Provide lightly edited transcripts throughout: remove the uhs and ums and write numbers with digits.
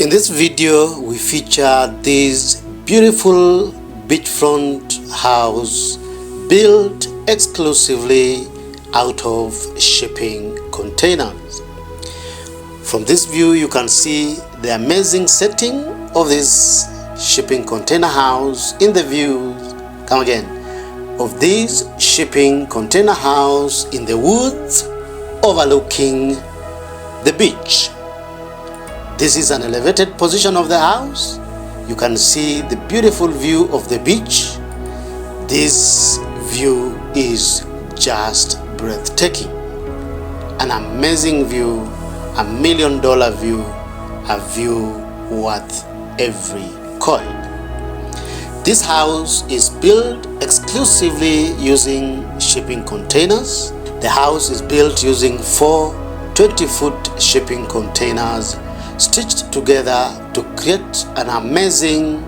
In this video, we feature this beautiful beachfront house built exclusively out of shipping containers. From this view, you can see the amazing setting of this shipping container house in the views, come again, of this shipping container house in the woods overlooking the beach. This is an elevated position of the house. You can see the beautiful view of the beach. This view is just breathtaking. An amazing view, $1 million view, a view worth every coin. This house is built exclusively using shipping containers. The house is built using 4 20-foot shipping containers stitched together to create an amazing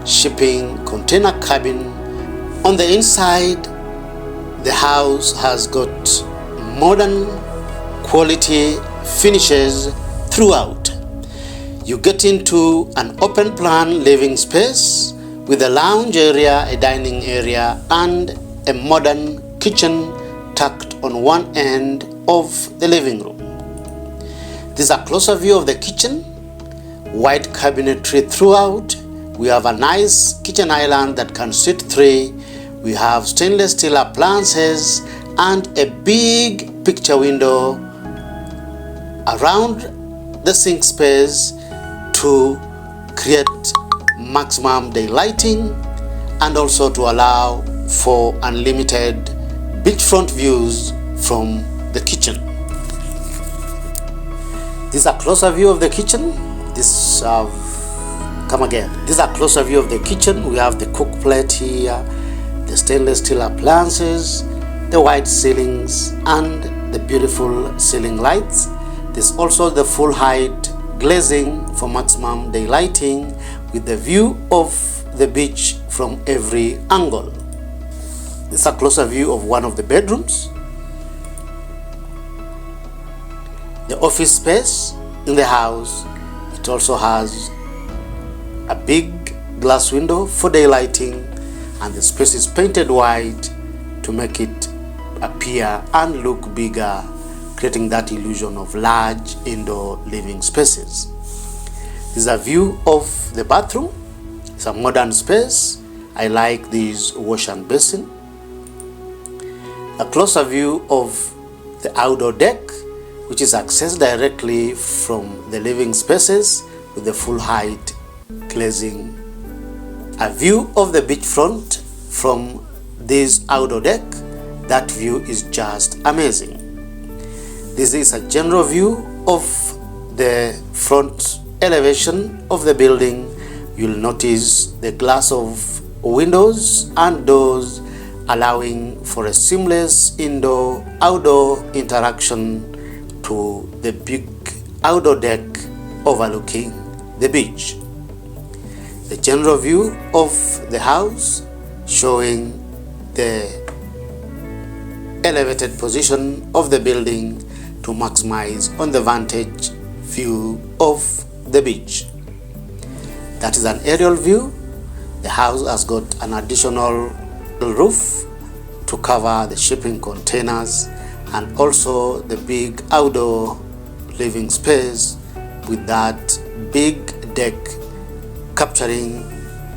shipping container cabin. On the inside, the house has got modern quality finishes throughout. You get into an open plan living space with a lounge area, a dining area, and a modern kitchen tucked on one end of the living room. This is a closer view of the kitchen. White cabinetry throughout. We have a nice kitchen island that can seat 3. We have stainless steel appliances and a big picture window around the sink space to create maximum daylighting and also to allow for unlimited beachfront views from the kitchen. This is a closer view of the kitchen. This is a closer view of the kitchen. We have the cook plate here, the stainless steel appliances, the white ceilings, and the beautiful ceiling lights. There's also the full height glazing for maximum daylighting with the view of the beach from every angle. This is a closer view of one of the bedrooms. The office space in the house, it also has a big glass window for daylighting, and the space is painted white to make it appear and look bigger, creating that illusion of large indoor living spaces. This is a view of the bathroom. It's a modern space. I like this wash and basin. A closer view of the outdoor deck, which is accessed directly from the living spaces with the full height glazing. A view of the beachfront from this outdoor deck. That view is just amazing. This is a general view of the front elevation of the building. You'll notice the glass of windows and doors allowing for a seamless indoor-outdoor interaction to the big outdoor deck overlooking the beach. The general view of the house showing the elevated position of the building to maximize on the vantage view of the beach. That is an aerial view. The house has got an additional roof to cover the shipping containers and also the big outdoor living space with that big deck capturing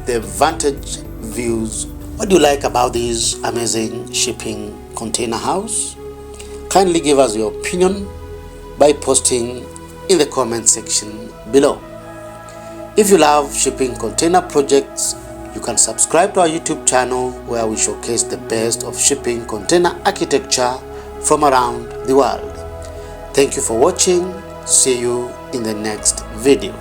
the vantage views. What do you like about this amazing shipping container house? Kindly give us your opinion by posting in the comment section below. If you love shipping container projects, you can subscribe to our YouTube channel where we showcase the best of shipping container architecture from around the world. Thank you for watching. See you in the next video.